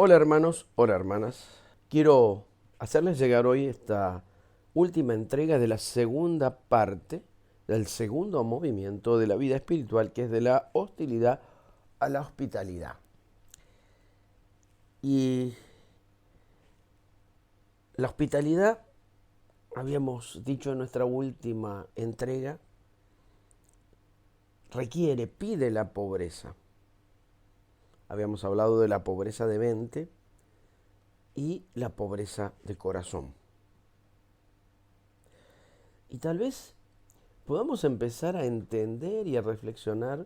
Hola hermanos, hola hermanas. Quiero hacerles llegar hoy esta última entrega de la segunda parte del segundo movimiento de la vida espiritual, que es de la hostilidad a la hospitalidad. Y la hospitalidad, habíamos dicho en nuestra última entrega, pide la pobreza. Habíamos hablado de la pobreza de mente y la pobreza de corazón. Y tal vez podamos empezar a entender y a reflexionar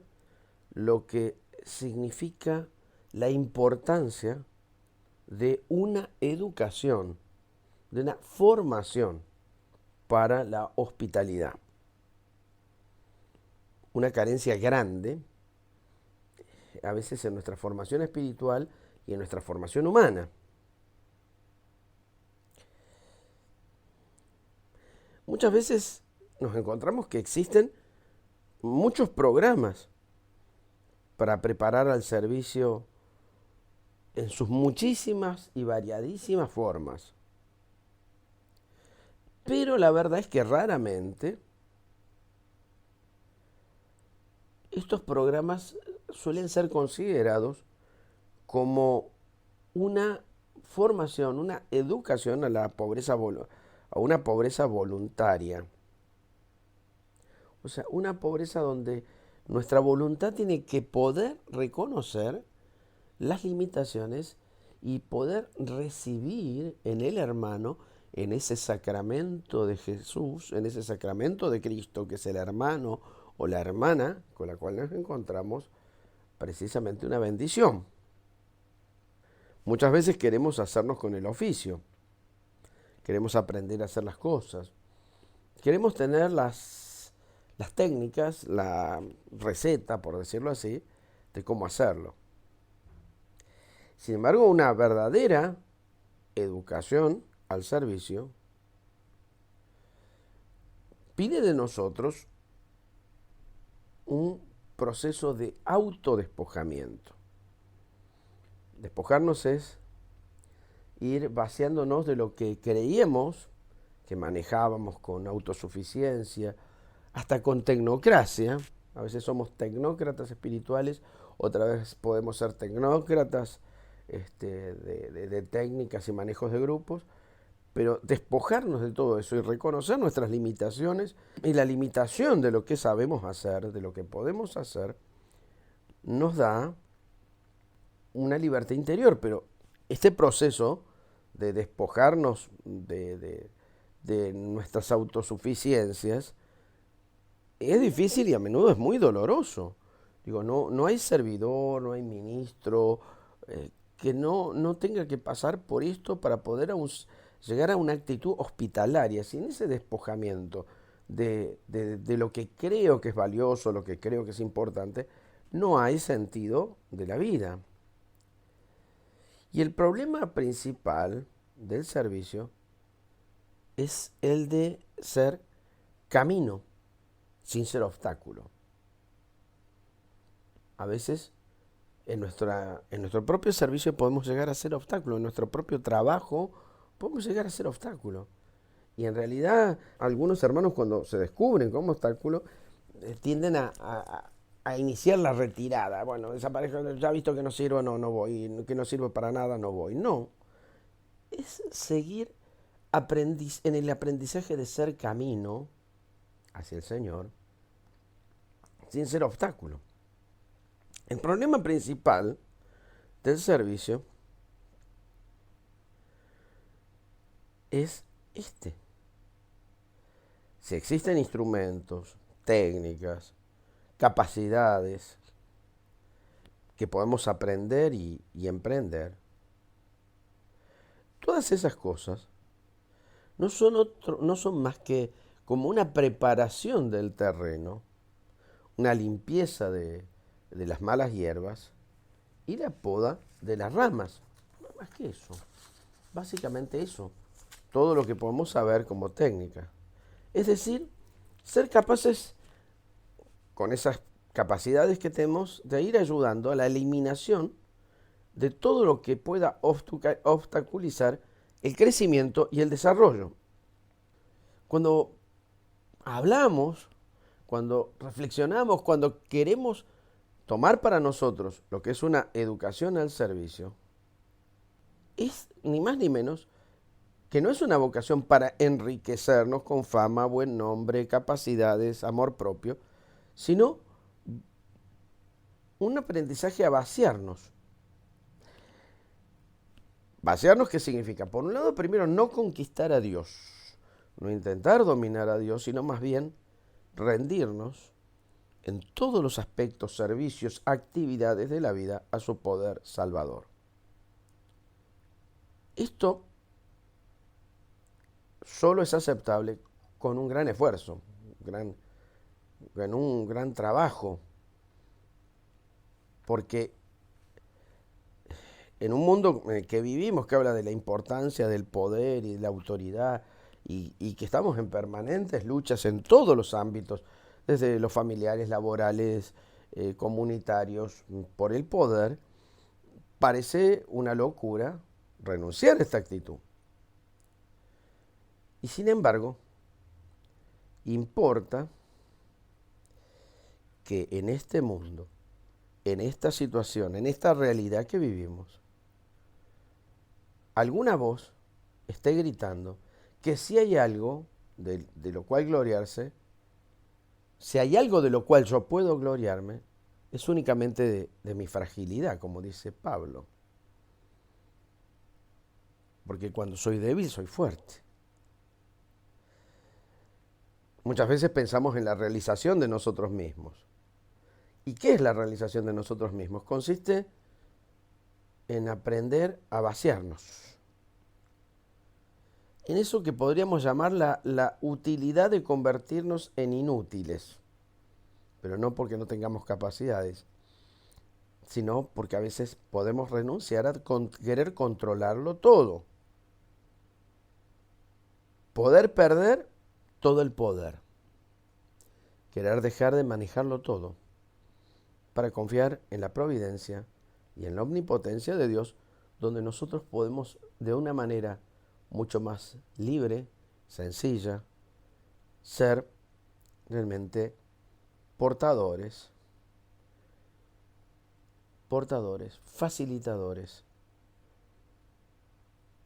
lo que significa la importancia de una educación, de una formación para la hospitalidad. Una carencia grande, a veces en nuestra formación espiritual y en nuestra formación humana. Muchas veces nos encontramos que existen muchos programas para preparar al servicio en sus muchísimas y variadísimas formas. Pero la verdad es que raramente estos programas suelen ser considerados como una formación, una educación a la pobreza, a una pobreza voluntaria. O sea, una pobreza donde nuestra voluntad tiene que poder reconocer las limitaciones y poder recibir en el hermano, en ese sacramento de Jesús, en ese sacramento de Cristo, que es el hermano o la hermana con la cual nos encontramos, precisamente una bendición. Muchas veces queremos hacernos con el oficio, queremos aprender a hacer las cosas, queremos tener las técnicas, la receta, por decirlo así, de cómo hacerlo. Sin embargo, una verdadera educación al servicio pide de nosotros un proceso de autodespojamiento. Despojarnos es ir vaciándonos de lo que creíamos que manejábamos con autosuficiencia, hasta con tecnocracia. A veces somos tecnócratas espirituales, otra vez podemos ser tecnócratas de técnicas y manejos de grupos, pero despojarnos de todo eso y reconocer nuestras limitaciones y la limitación de lo que sabemos hacer, de lo que podemos hacer, nos da una libertad interior. Pero este proceso de despojarnos de nuestras autosuficiencias es difícil y a menudo es muy doloroso. Digo, no hay servidor, no hay ministro que no tenga que pasar por esto para poder llegar a una actitud hospitalaria, sin ese despojamiento de lo que creo que es valioso, lo que creo que es importante, no hay sentido de la vida. Y el problema principal del servicio es el de ser camino, sin ser obstáculo. A veces en nuestro propio servicio podemos llegar a ser obstáculo, en nuestro propio trabajo podemos llegar a ser obstáculo. Y en realidad algunos hermanos cuando se descubren como obstáculo tienden a iniciar la retirada. Bueno, desaparezco, ya he visto que no sirvo, no voy, que no sirvo para nada, no voy. No, es seguir en el aprendizaje de ser camino hacia el Señor sin ser obstáculo. El problema principal del servicio es este. Si existen instrumentos, técnicas, capacidades que podemos aprender y emprender, todas esas cosas no son más que como una preparación del terreno, una limpieza de las malas hierbas y la poda de las ramas. No más que eso. Básicamente eso. Todo lo que podemos saber como técnica. Es decir, ser capaces, con esas capacidades que tenemos, de ir ayudando a la eliminación de todo lo que pueda obstaculizar el crecimiento y el desarrollo. Cuando hablamos, cuando reflexionamos, cuando queremos tomar para nosotros lo que es una educación al servicio, es ni más ni menos que no es una vocación para enriquecernos con fama, buen nombre, capacidades, amor propio, sino un aprendizaje a vaciarnos. Vaciarnos, ¿qué significa? Por un lado, primero, no conquistar a Dios, no intentar dominar a Dios, sino más bien rendirnos en todos los aspectos, servicios, actividades de la vida a su poder salvador. Esto solo es aceptable con un gran esfuerzo, con un gran trabajo, porque en un mundo en el que vivimos, que habla de la importancia del poder y de la autoridad, y que estamos en permanentes luchas en todos los ámbitos, desde los familiares, laborales, comunitarios, por el poder, parece una locura renunciar a esta actitud. Y sin embargo, importa que en este mundo, en esta situación, en esta realidad que vivimos, alguna voz esté gritando que si hay algo de lo cual gloriarse, si hay algo de lo cual yo puedo gloriarme, es únicamente de mi fragilidad, como dice Pablo. Porque cuando soy débil, soy fuerte. Muchas veces pensamos en la realización de nosotros mismos. ¿Y qué es la realización de nosotros mismos? Consiste en aprender a vaciarnos. En eso que podríamos llamar la utilidad de convertirnos en inútiles. Pero no porque no tengamos capacidades, sino porque a veces podemos renunciar a querer controlarlo todo. Poder perder todo el poder. Querer dejar de manejarlo todo para confiar en la providencia y en la omnipotencia de Dios, donde nosotros podemos de una manera mucho más libre, sencilla, ser realmente portadores, facilitadores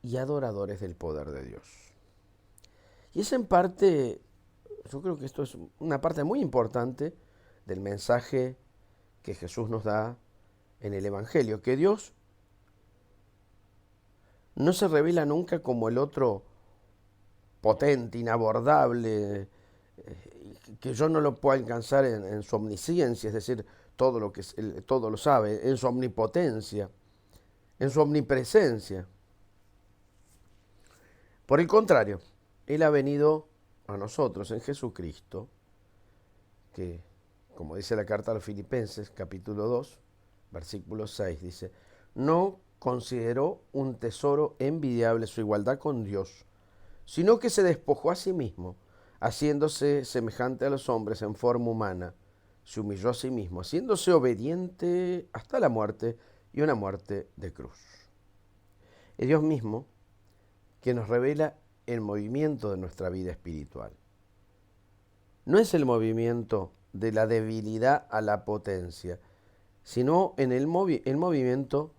y adoradores del poder de Dios. Y es en parte, yo creo que esto es una parte muy importante del mensaje que Jesús nos da en el Evangelio, que Dios no se revela nunca como el otro potente, inabordable, que yo no lo puedo alcanzar en su omnisciencia, es decir, todo lo sabe, en su omnipotencia, en su omnipresencia. Por el contrario, Él ha venido a nosotros en Jesucristo, que, como dice la carta a los Filipenses, capítulo 2, versículo 6, dice, no consideró un tesoro envidiable su igualdad con Dios, sino que se despojó a sí mismo, haciéndose semejante a los hombres en forma humana, se humilló a sí mismo, haciéndose obediente hasta la muerte y una muerte de cruz. Es Dios mismo que nos revela el movimiento de nuestra vida espiritual. No es el movimiento de la debilidad a la potencia, sino en el movimiento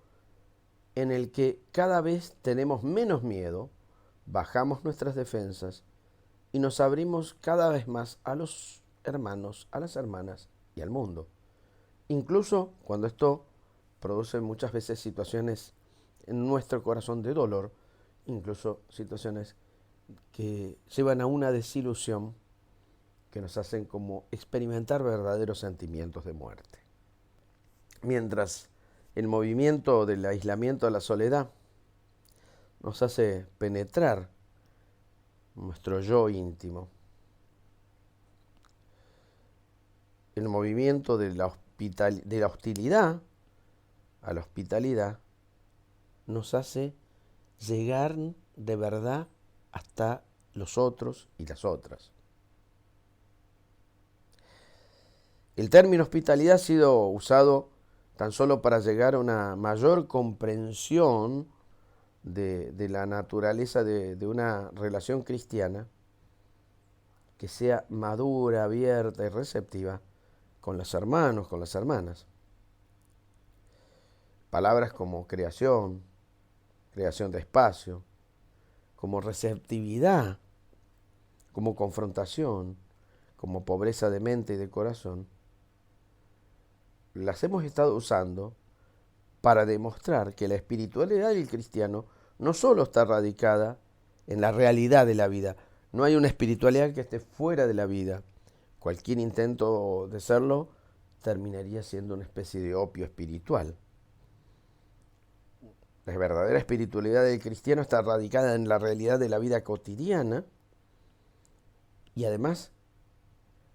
en el que cada vez tenemos menos miedo, bajamos nuestras defensas y nos abrimos cada vez más a los hermanos, a las hermanas y al mundo. Incluso cuando esto produce muchas veces situaciones en nuestro corazón de dolor, incluso situaciones que llevan a una desilusión que nos hacen como experimentar verdaderos sentimientos de muerte. Mientras el movimiento del aislamiento a la soledad nos hace penetrar nuestro yo íntimo. El movimiento de la hostilidad a la hospitalidad nos hace llegar de verdad hasta los otros y las otras. El término hospitalidad ha sido usado tan solo para llegar a una mayor comprensión de la naturaleza de una relación cristiana que sea madura, abierta y receptiva con los hermanos, con las hermanas. Palabras como creación, creación de espacio, como receptividad, como confrontación, como pobreza de mente y de corazón, las hemos estado usando para demostrar que la espiritualidad del cristiano no solo está radicada en la realidad de la vida, no hay una espiritualidad que esté fuera de la vida. Cualquier intento de serlo terminaría siendo una especie de opio espiritual. La verdadera espiritualidad del cristiano está radicada en la realidad de la vida cotidiana y además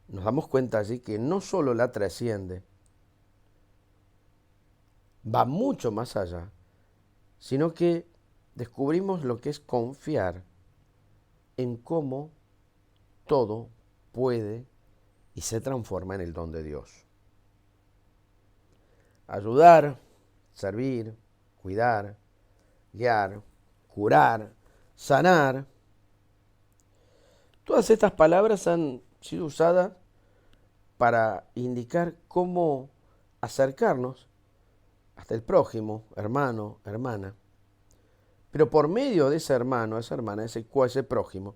nos damos cuenta allí que no solo la trasciende, va mucho más allá, sino que descubrimos lo que es confiar en cómo todo puede y se transforma en el don de Dios. Ayudar, servir, cuidar, guiar, curar, sanar. Todas estas palabras han sido usadas para indicar cómo acercarnos hasta el prójimo, hermano, hermana. Pero por medio de ese hermano, esa hermana, ese prójimo,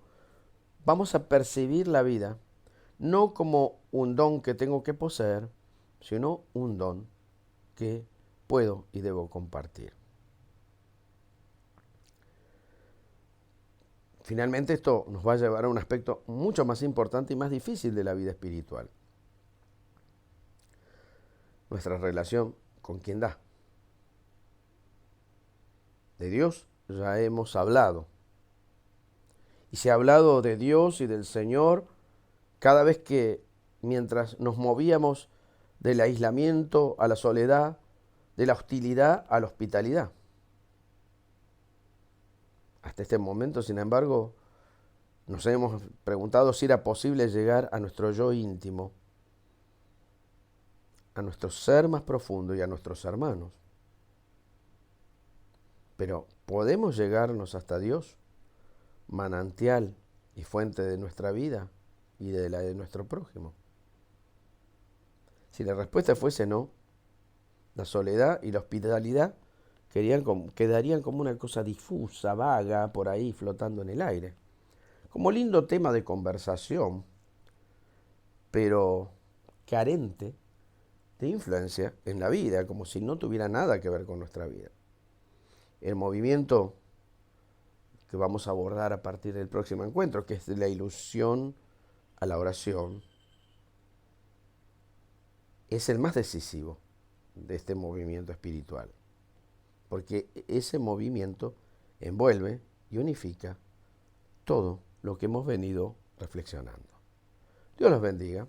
vamos a percibir la vida no como un don que tengo que poseer, sino un don que puedo y debo compartir. Finalmente esto nos va a llevar a un aspecto mucho más importante y más difícil de la vida espiritual. Nuestra relación con quien da. De Dios ya hemos hablado. Y se ha hablado de Dios y del Señor cada vez que, mientras nos movíamos del aislamiento a la soledad, de la hostilidad a la hospitalidad. Hasta este momento, sin embargo, nos hemos preguntado si era posible llegar a nuestro yo íntimo, a nuestro ser más profundo y a nuestros hermanos. Pero ¿podemos llegarnos hasta Dios, manantial y fuente de nuestra vida y de la de nuestro prójimo? Si la respuesta fuese no, la soledad y la hospitalidad quedarían como una cosa difusa, vaga, por ahí flotando en el aire. Como lindo tema de conversación, pero carente de influencia en la vida, como si no tuviera nada que ver con nuestra vida. El movimiento que vamos a abordar a partir del próximo encuentro, que es de la ilusión a la oración, es el más decisivo de este movimiento espiritual, porque ese movimiento envuelve y unifica todo lo que hemos venido reflexionando. Dios los bendiga.